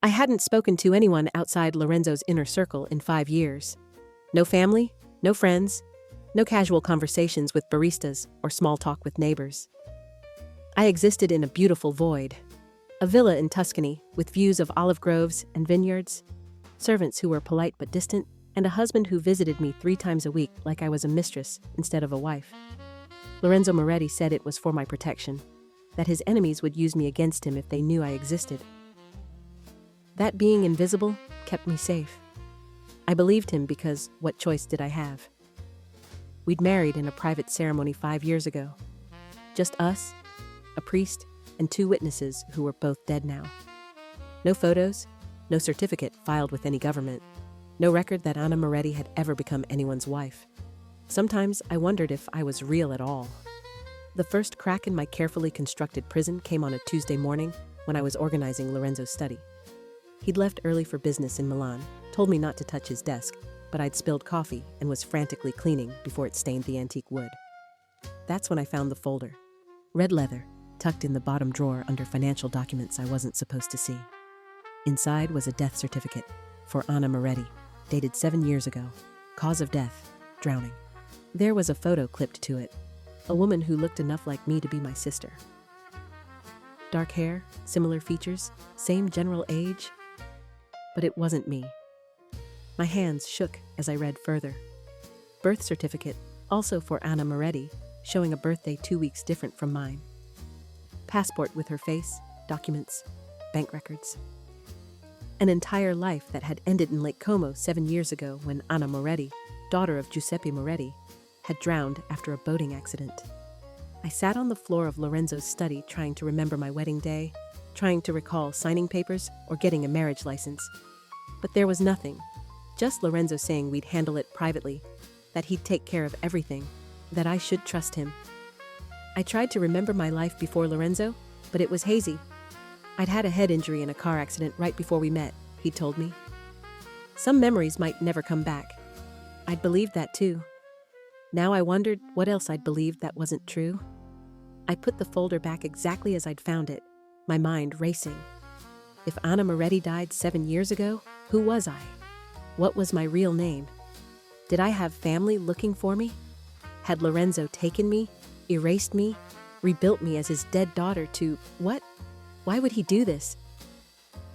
I hadn't spoken to anyone outside Lorenzo's inner circle in 5 years. No family, no friends, no casual conversations with baristas or small talk with neighbors. I existed in a beautiful void. A villa in Tuscany with views of olive groves and vineyards, servants who were polite but distant, and a husband who visited me 3 times a week like I was a mistress instead of a wife. Lorenzo Moretti said it was for my protection, that his enemies would use me against him if they knew I existed. That being invisible kept me safe. I believed him because what choice did I have? We'd married in a private ceremony 5 years ago. Just us, a priest, and 2 witnesses who were both dead now. No photos, no certificate filed with any government, no record that Anna Moretti had ever become anyone's wife. Sometimes I wondered if I was real at all. The first crack in my carefully constructed prison came on a Tuesday morning when I was organizing Lorenzo's study. He'd left early for business in Milan, told me not to touch his desk, but I'd spilled coffee and was frantically cleaning before it stained the antique wood. That's when I found the folder. Red leather, tucked in the bottom drawer under financial documents I wasn't supposed to see. Inside was a death certificate for Anna Moretti, dated 7 years ago. Cause of death, drowning. There was a photo clipped to it, a woman who looked enough like me to be my sister. Dark hair, similar features, same general age. But it wasn't me. My hands shook as I read further. Birth certificate, also for Anna Moretti, showing a birthday 2 weeks different from mine. Passport with her face, documents, bank records. An entire life that had ended in Lake Como 7 years ago when Anna Moretti, daughter of Giuseppe Moretti, had drowned after a boating accident. I sat on the floor of Lorenzo's study trying to remember my wedding day, trying to recall signing papers or getting a marriage license. But there was nothing, just Lorenzo saying we'd handle it privately, that he'd take care of everything, that I should trust him. I tried to remember my life before Lorenzo, but it was hazy. I'd had a head injury in a car accident right before we met, he'd told me. Some memories might never come back. I'd believed that too. Now I wondered what else I'd believed that wasn't true. I put the folder back exactly as I'd found it, my mind racing. If Anna Moretti died 7 years ago, who was I? What was my real name? Did I have family looking for me? Had Lorenzo taken me, erased me, rebuilt me as his dead daughter to what? Why would he do this?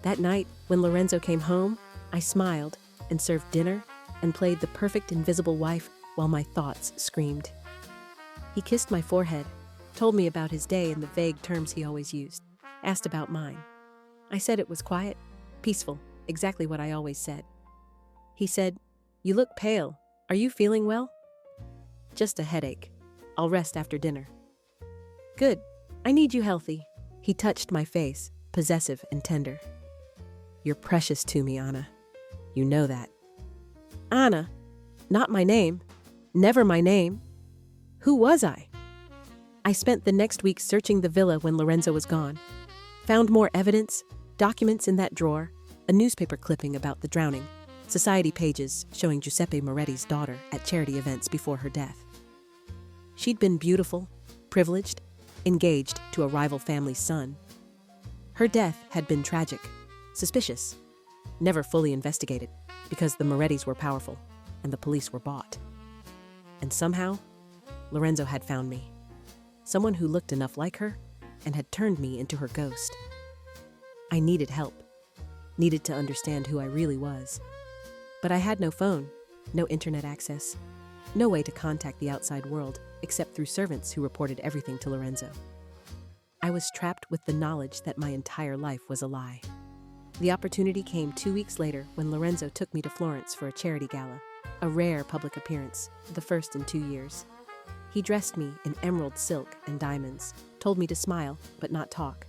That night, when Lorenzo came home, I smiled and served dinner and played the perfect invisible wife while my thoughts screamed. He kissed my forehead, told me about his day in the vague terms he always used, asked about mine. I said it was quiet, peaceful, exactly what I always said. He said, "You look pale. Are you feeling well?" "Just a headache. I'll rest after dinner." "Good. I need you healthy." He touched my face, possessive and tender. "You're precious to me, Anna. You know that." Anna? Not my name. Never my name. Who was I? I spent the next week searching the villa when Lorenzo was gone. Found more evidence, documents in that drawer, a newspaper clipping about the drowning, society pages showing Giuseppe Moretti's daughter at charity events before her death. She'd been beautiful, privileged, engaged to a rival family's son. Her death had been tragic, suspicious, never fully investigated because the Morettis were powerful and the police were bought. And somehow, Lorenzo had found me. Someone who looked enough like her and had turned me into her ghost. I needed help, needed to understand who I really was. But I had no phone, no internet access, no way to contact the outside world except through servants who reported everything to Lorenzo. I was trapped with the knowledge that my entire life was a lie. The opportunity came 2 weeks later when Lorenzo took me to Florence for a charity gala, a rare public appearance, the first in 2 years. He dressed me in emerald silk and diamonds, told me to smile but not talk,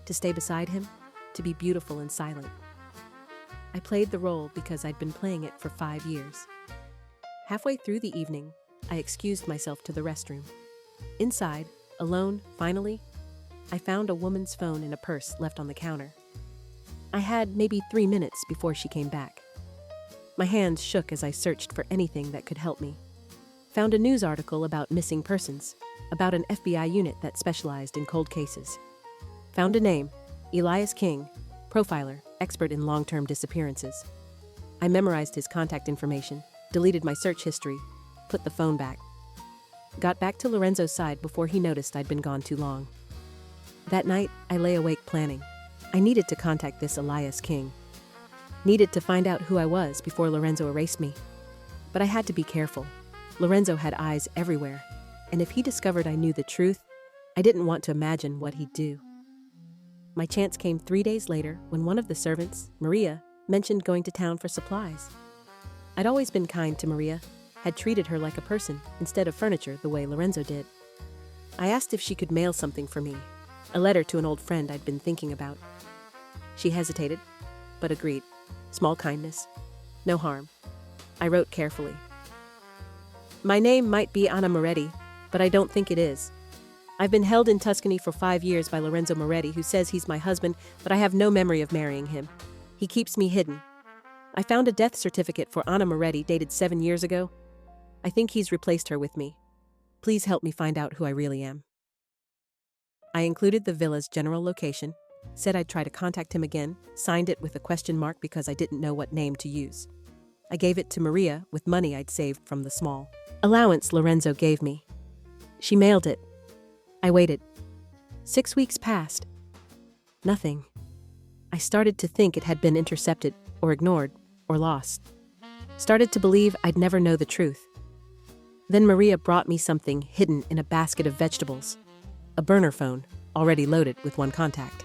to stay beside him, to be beautiful and silent. I played the role because I'd been playing it for 5 years. Halfway through the evening, I excused myself to the restroom. Inside, alone, finally, I found a woman's phone in a purse left on the counter. I had maybe 3 minutes before she came back. My hands shook as I searched for anything that could help me. Found a news article about missing persons, about an FBI unit that specialized in cold cases. Found a name, Elias King, profiler, expert in long-term disappearances. I memorized his contact information, deleted my search history, put the phone back. Got back to Lorenzo's side before he noticed I'd been gone too long. That night, I lay awake planning. I needed to contact this Elias King. Needed to find out who I was before Lorenzo erased me. But I had to be careful. Lorenzo had eyes everywhere, and if he discovered I knew the truth, I didn't want to imagine what he'd do. My chance came 3 days later when one of the servants, Maria, mentioned going to town for supplies. I'd always been kind to Maria, had treated her like a person instead of furniture the way Lorenzo did. I asked if she could mail something for me, a letter to an old friend I'd been thinking about. She hesitated, but agreed. Small kindness, no harm. I wrote carefully. My name might be Anna Moretti, but I don't think it is. I've been held in Tuscany for 5 years by Lorenzo Moretti, who says he's my husband, but I have no memory of marrying him. He keeps me hidden. I found a death certificate for Anna Moretti dated 7 years ago. I think he's replaced her with me. Please help me find out who I really am. I included the villa's general location, said I'd try to contact him again, signed it with a question mark because I didn't know what name to use. I gave it to Maria with money I'd saved from the small allowance Lorenzo gave me. She mailed it. I waited. 6 weeks passed. Nothing. I started to think it had been intercepted or ignored or lost. Started to believe I'd never know the truth. Then Maria brought me something hidden in a basket of vegetables. A burner phone, already loaded with one contact.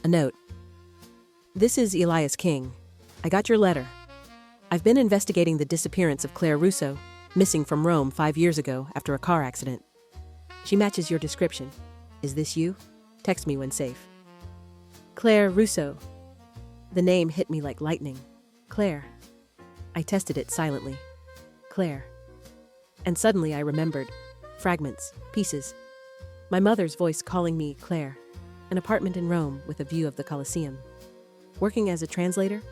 A note. This is Elias King. I got your letter. I've been investigating the disappearance of Claire Russo, missing from Rome 5 years ago after a car accident. She matches your description. Is this you? Text me when safe. Claire Russo. The name hit me like lightning. Claire. I tested it silently. Claire. And suddenly I remembered. Fragments, pieces. My mother's voice calling me Claire. An apartment in Rome with a view of the Colosseum. Working as a translator.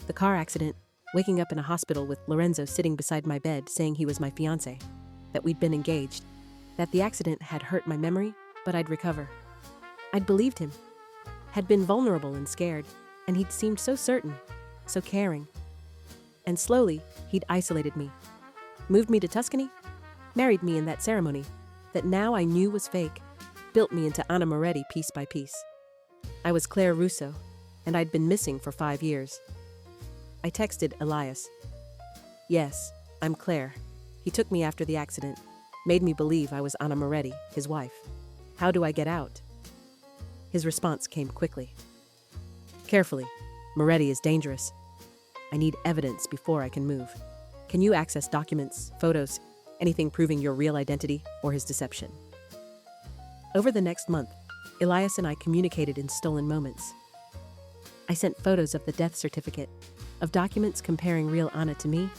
The car accident. Waking up in a hospital with Lorenzo sitting beside my bed saying he was my fiancé. That we'd been engaged. That the accident had hurt my memory, but I'd recover. I'd believed him. Had been vulnerable and scared, and he'd seemed so certain, so caring. And slowly, he'd isolated me. Moved me to Tuscany, married me in that ceremony that now I knew was fake, built me into Anna Moretti piece by piece. I was Claire Russo, and I'd been missing for 5 years. I texted Elias. Yes, I'm Claire. He took me after the accident, made me believe I was Anna Moretti, his wife. How do I get out? His response came quickly. Carefully. Moretti is dangerous. I need evidence before I can move. Can you access documents, photos, anything proving your real identity or his deception? Over the next month, Elias and I communicated in stolen moments. I sent photos of the death certificate, of documents comparing real Anna to me,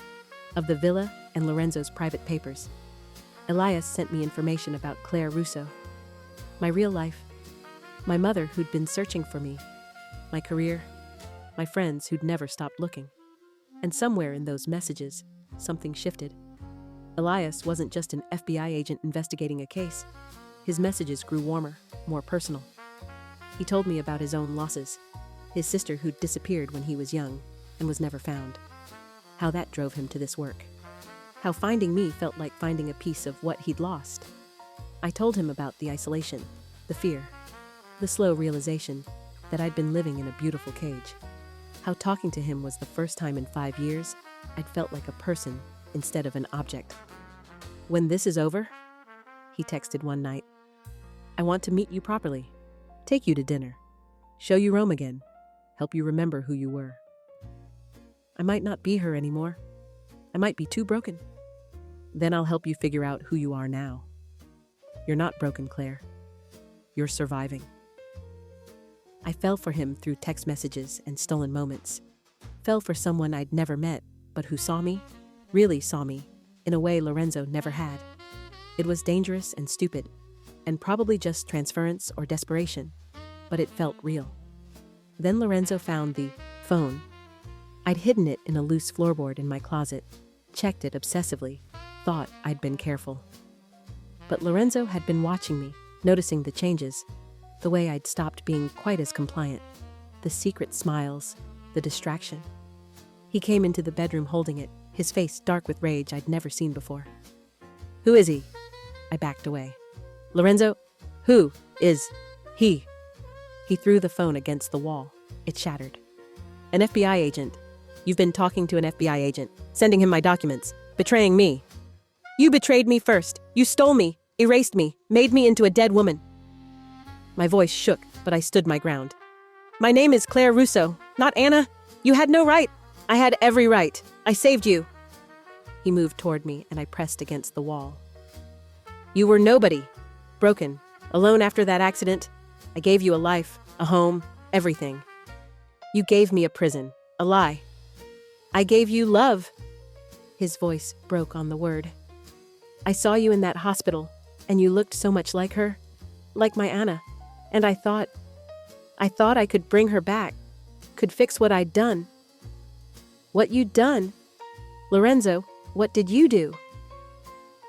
of the villa and Lorenzo's private papers. Elias sent me information about Claire Russo, my real life, my mother who'd been searching for me, my career, my friends who'd never stopped looking. And somewhere in those messages, something shifted. Elias wasn't just an FBI agent investigating a case. His messages grew warmer, more personal. He told me about his own losses, his sister who'd disappeared when he was young and was never found, how that drove him to this work, how finding me felt like finding a piece of what he'd lost. I told him about the isolation, the fear, the slow realization that I'd been living in a beautiful cage, how talking to him was the first time in 5 years I'd felt like a person instead of an object. When this is over, he texted one night, I want to meet you properly, take you to dinner, show you Rome again, help you remember who you were. I might not be her anymore. I might be too broken. Then I'll help you figure out who you are now. You're not broken, Claire. You're surviving. I fell for him through text messages and stolen moments. Fell for someone I'd never met, but who saw me, really saw me, in a way Lorenzo never had. It was dangerous and stupid, and probably just transference or desperation, but it felt real. Then Lorenzo found the phone. I'd hidden it in a loose floorboard in my closet, checked it obsessively, thought I'd been careful. But Lorenzo had been watching me, noticing the changes, the way I'd stopped being quite as compliant. The secret smiles, the distraction. He came into the bedroom holding it, his face dark with rage I'd never seen before. Who is he? I backed away. Lorenzo, who is he? He threw the phone against the wall. It shattered. An FBI agent. You've been talking to an FBI agent, sending him my documents, betraying me. You betrayed me first. You stole me, erased me, made me into a dead woman. My voice shook, but I stood my ground. My name is Claire Russo, not Anna. You had no right. I had every right. I saved you. He moved toward me, and I pressed against the wall. You were nobody. Broken. Alone after that accident. I gave you a life, a home, everything. You gave me a prison, a lie. I gave you love. His voice broke on the word. I saw you in that hospital, and you looked so much like her, like my Anna, and I thought I could bring her back, could fix what I'd done. What you'd done? Lorenzo, what did you do?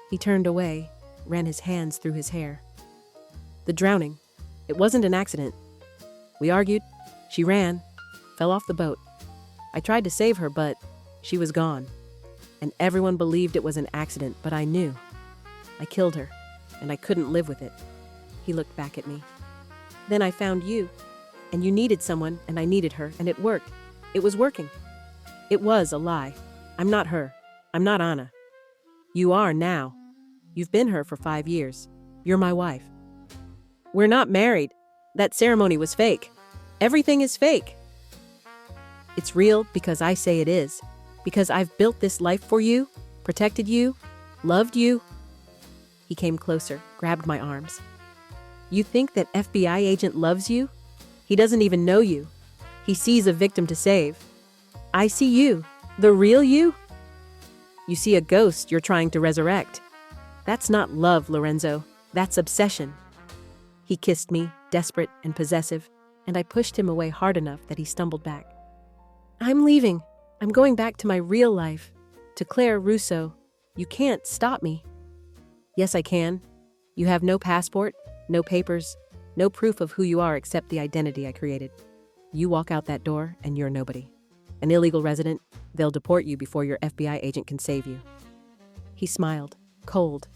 He turned away, ran his hands through his hair. The drowning. It wasn't an accident. We argued. She ran, fell off the boat. I tried to save her, but she was gone. And everyone believed it was an accident, but I knew. I killed her, and I couldn't live with it. He looked back at me. Then I found you, and you needed someone, and I needed her, and it worked. It was working. It was a lie. I'm not her. I'm not Anna. You are now. You've been her for 5 years. You're my wife. We're not married. That ceremony was fake. Everything is fake. It's real because I say it is. Because I've built this life for you, protected you, loved you. He came closer, grabbed my arms. You think that FBI agent loves you? He doesn't even know you. He sees a victim to save. I see you, the real you. You see a ghost you're trying to resurrect. That's not love, Lorenzo. That's obsession. He kissed me, desperate and possessive, and I pushed him away hard enough that he stumbled back. I'm leaving. I'm going back to my real life, to Claire Russo. You can't stop me. Yes, I can. You have no passport, no papers, no proof of who you are except the identity I created. You walk out that door and you're nobody. An illegal resident, they'll deport you before your FBI agent can save you. He smiled, cold.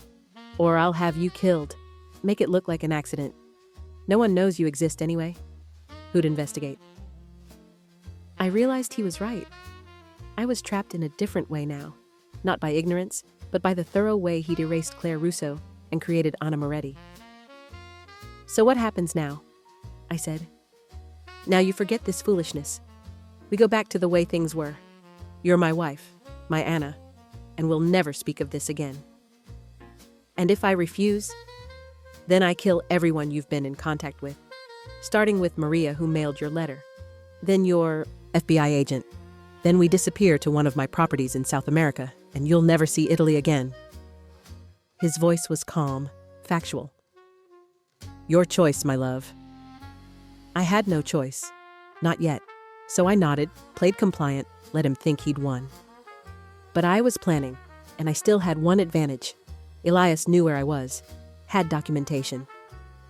Or I'll have you killed. Make it look like an accident. No one knows you exist anyway. Who'd investigate? I realized he was right. I was trapped in a different way now. Not by ignorance, but by the thorough way he'd erased Claire Russo and created Anna Moretti. So what happens now? I said. Now you forget this foolishness. We go back to the way things were. You're my wife, my Anna, and we'll never speak of this again. And if I refuse, then I kill everyone you've been in contact with, starting with Maria who mailed your letter. Then your FBI agent. Then we disappear to one of my properties in South America, and you'll never see Italy again. His voice was calm, factual. Your choice, my love. I had no choice. Not yet. So I nodded, played compliant, let him think he'd won. But I was planning, and I still had one advantage. Elias knew where I was, had documentation,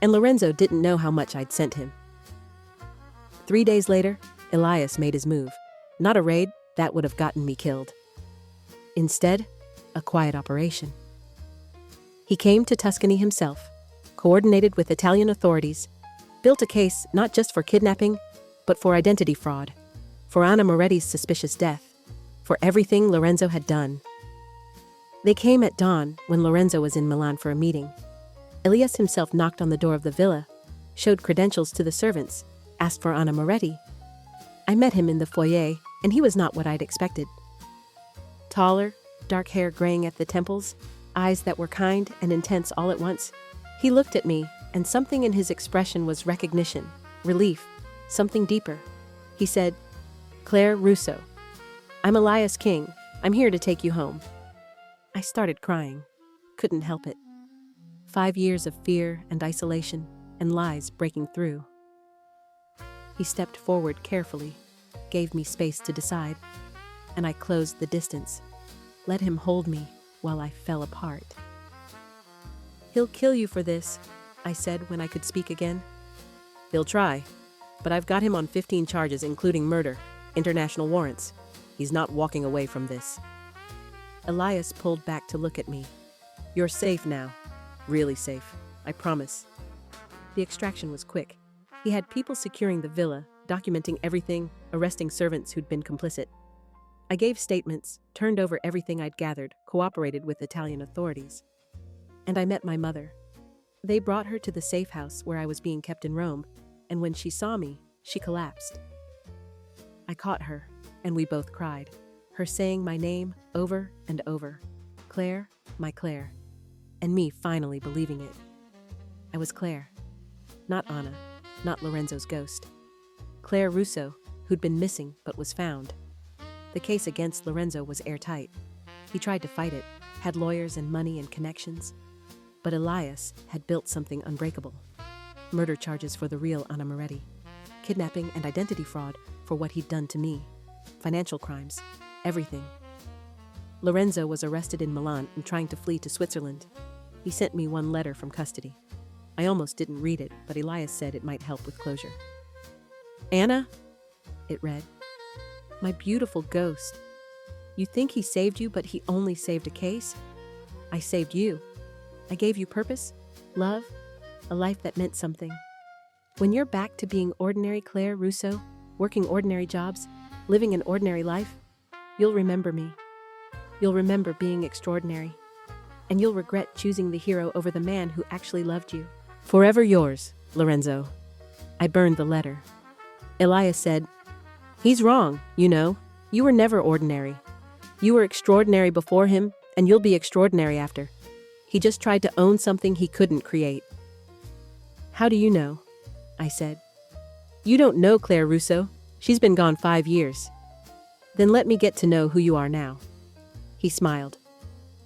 and Lorenzo didn't know how much I'd sent him. 3 days later, Elias made his move. Not a raid, that would have gotten me killed. Instead, a quiet operation. He came to Tuscany himself, coordinated with Italian authorities, built a case not just for kidnapping, but for identity fraud, for Anna Moretti's suspicious death, for everything Lorenzo had done. They came at dawn when Lorenzo was in Milan for a meeting. Elias himself knocked on the door of the villa, showed credentials to the servants, asked for Anna Moretti. I met him in the foyer, and he was not what I'd expected. Taller, dark hair graying at the temples, eyes that were kind and intense all at once. He looked at me, and something in his expression was recognition, relief, something deeper. He said, Claire Russo. I'm Elias King. I'm here to take you home. I started crying. Couldn't help it. 5 years of fear and isolation and lies breaking through. He stepped forward carefully, gave me space to decide, and I closed the distance, let him hold me while I fell apart. He'll kill you for this, I said when I could speak again. He'll try. But I've got him on 15 charges, including murder, international warrants. He's not walking away from this. Elias pulled back to look at me. You're safe now. Really safe. I promise. The extraction was quick. He had people securing the villa, documenting everything, arresting servants who'd been complicit. I gave statements, turned over everything I'd gathered, cooperated with Italian authorities. And I met my mother. They brought her to the safe house where I was being kept in Rome, and when she saw me, she collapsed. I caught her, and we both cried, her saying my name over and over. Claire, my Claire. And me finally believing it. I was Claire. Not Anna, not Lorenzo's ghost. Claire Russo, who'd been missing but was found. The case against Lorenzo was airtight. He tried to fight it, had lawyers and money and connections. But Elias had built something unbreakable. Murder charges for the real Anna Moretti. Kidnapping and identity fraud for what he'd done to me. Financial crimes. Everything. Lorenzo was arrested in Milan and trying to flee to Switzerland. He sent me one letter from custody. I almost didn't read it, but Elias said it might help with closure. Anna, it read, my beautiful ghost. You think he saved you, but he only saved a case? I saved you. I gave you purpose, love, a life that meant something. When you're back to being ordinary Claire Russo, working ordinary jobs, living an ordinary life, you'll remember me. You'll remember being extraordinary. And you'll regret choosing the hero over the man who actually loved you. Forever yours, Lorenzo. I burned the letter. Elias said, he's wrong, you know. You were never ordinary. You were extraordinary before him, and you'll be extraordinary after. He just tried to own something he couldn't create. How do you know? I said. You don't know Claire Russo. She's been gone 5 years. Then let me get to know who you are now. He smiled.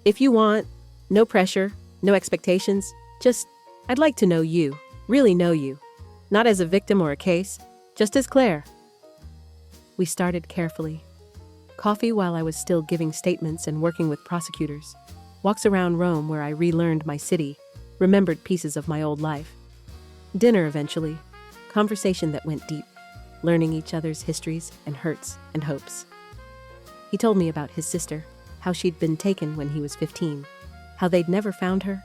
If you want, no pressure, no expectations, just, I'd like to know you, really know you. Not as a victim or a case, just as Claire. We started carefully. Coffee while I was still giving statements and working with prosecutors. Walks around Rome where I relearned my city, remembered pieces of my old life. Dinner eventually. Conversation that went deep, learning each other's histories and hurts and hopes. He told me about his sister, how she'd been taken when he was 15, how they'd never found her,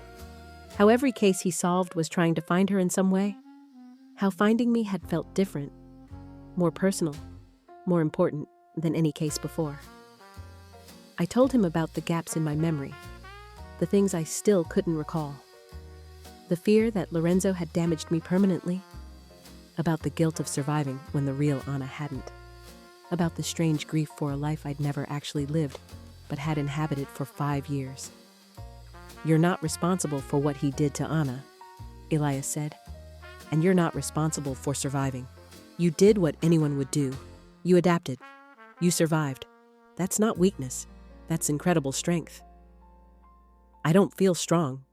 how every case he solved was trying to find her in some way, how finding me had felt different, more personal, more important than any case before. I told him about the gaps in my memory, the things I still couldn't recall, the fear that Lorenzo had damaged me permanently, about the guilt of surviving when the real Anna hadn't, about the strange grief for a life I'd never actually lived, but had inhabited for 5 years. You're not responsible for what he did to Anna, Elias said, and you're not responsible for surviving. You did what anyone would do. You adapted. You survived. That's not weakness. That's incredible strength. I don't feel strong.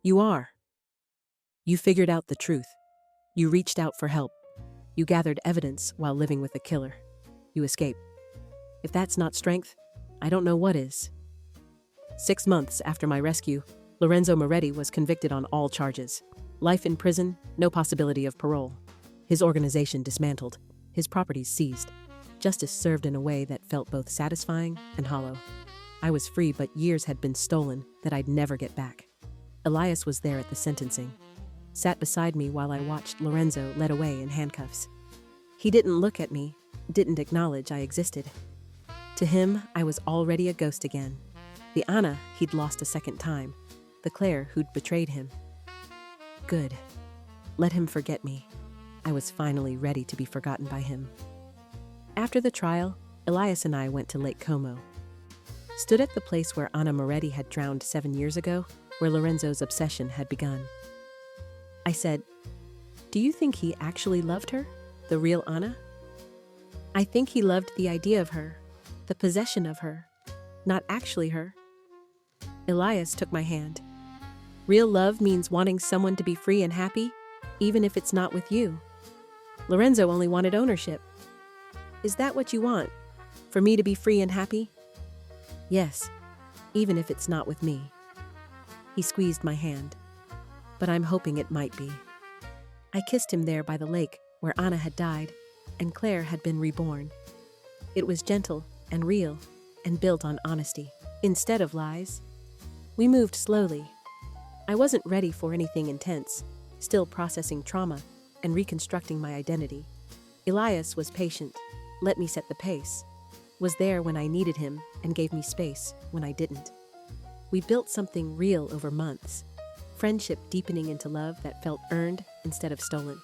You are. You figured out the truth. You reached out for help. You gathered evidence while living with a killer. You escaped. If that's not strength, I don't know what is. 6 months after my rescue, Lorenzo Moretti was convicted on all charges. Life in prison, no possibility of parole. His organization dismantled, his properties seized. Justice served in a way that felt both satisfying and hollow. I was free, but years had been stolen that I'd never get back. Elias was there at the sentencing, sat beside me while I watched Lorenzo led away in handcuffs. He didn't look at me, didn't acknowledge I existed. To him, I was already a ghost again. The Anna he'd lost a second time, the Claire who'd betrayed him. Good. Let him forget me. I was finally ready to be forgotten by him. After the trial, Elias and I went to Lake Como. Stood at the place where Anna Moretti had drowned 7 years ago, where Lorenzo's obsession had begun. I said, do you think he actually loved her, the real Anna? I think he loved the idea of her, the possession of her, not actually her. Elias took my hand. Real love means wanting someone to be free and happy, even if it's not with you. Lorenzo only wanted ownership. Is that what you want? For me to be free and happy? Yes, even if it's not with me. He squeezed my hand. But I'm hoping it might be. I kissed him there by the lake, where Anna had died and Claire had been reborn. It was gentle and real and built on honesty instead of lies. We moved slowly. I wasn't ready for anything intense, still processing trauma and reconstructing my identity. Elias was patient, let me set the pace, was there when I needed him and gave me space when I didn't. We built something real over months, friendship deepening into love that felt earned instead of stolen.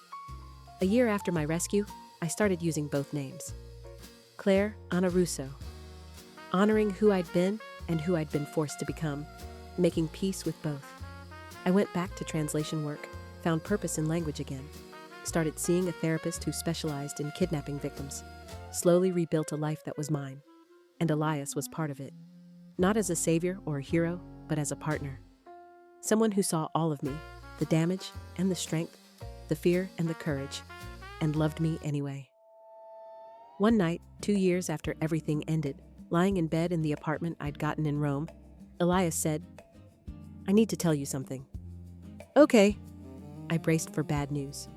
A year after my rescue, I started using both names. Claire Anna Russo, honoring who I'd been and who I'd been forced to become, making peace with both. I went back to translation work, found purpose in language again, started seeing a therapist who specialized in kidnapping victims, slowly rebuilt a life that was mine, and Elias was part of it. Not as a savior or a hero, but as a partner. Someone who saw all of me, the damage and the strength, the fear and the courage, and loved me anyway. One night, 2 years after everything ended, lying in bed in the apartment I'd gotten in Rome, Elias said, "I need to tell you something." "Okay." I braced for bad news.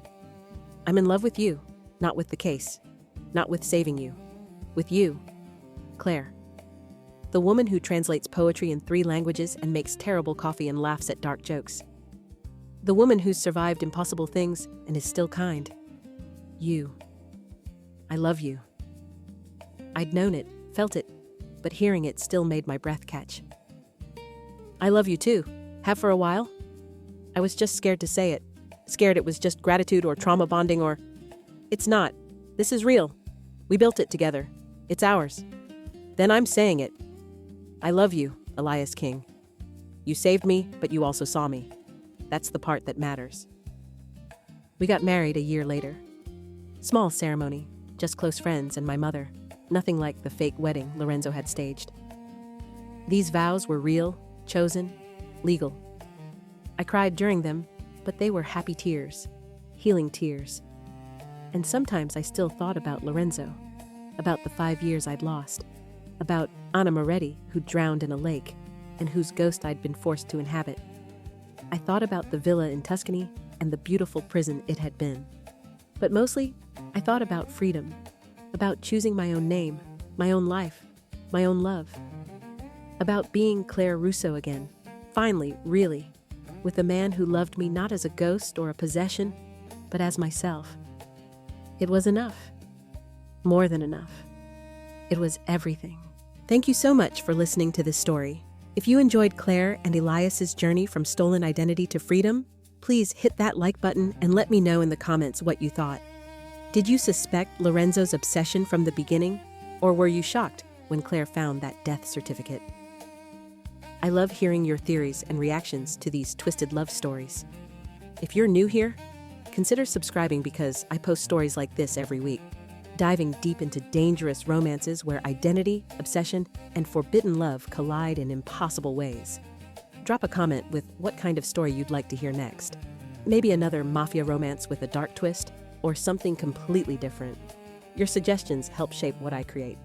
"I'm in love with you, not with the case, not with saving you. With you, Claire. The woman who translates poetry in 3 languages and makes terrible coffee and laughs at dark jokes. The woman who's survived impossible things and is still kind. You. I love you." I'd known it, felt it, but hearing it still made my breath catch. "I love you too. Have for a while?" I was just scared to say it. Scared it was just gratitude or trauma bonding or... It's not. This is real. We built it together. It's ours. Then I'm saying it. I love you, Elias King. You saved me, but you also saw me. That's the part that matters. We got married a year later. Small ceremony, just close friends and my mother. Nothing like the fake wedding Lorenzo had staged. These vows were real, chosen, legal. I cried during them, but they were happy tears, healing tears. And sometimes I still thought about Lorenzo, about the 5 years I'd lost, about Anna Moretti, who drowned in a lake, and whose ghost I'd been forced to inhabit. I thought about the villa in Tuscany and the beautiful prison it had been. But mostly, I thought about freedom, about choosing my own name, my own life, my own love. About being Claire Russo again, finally, really, with a man who loved me not as a ghost or a possession, but as myself. It was enough. More than enough. It was everything. Thank you so much for listening to this story. If you enjoyed Claire and Elias's journey from stolen identity to freedom, please hit that like button and let me know in the comments what you thought. Did you suspect Lorenzo's obsession from the beginning, or were you shocked when Claire found that death certificate? I love hearing your theories and reactions to these twisted love stories. If you're new here, consider subscribing because I post stories like this every week, diving deep into dangerous romances where identity, obsession, and forbidden love collide in impossible ways. Drop a comment with what kind of story you'd like to hear next. Maybe another mafia romance with a dark twist, or something completely different. Your suggestions help shape what I create.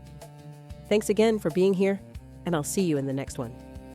Thanks again for being here, and I'll see you in the next one.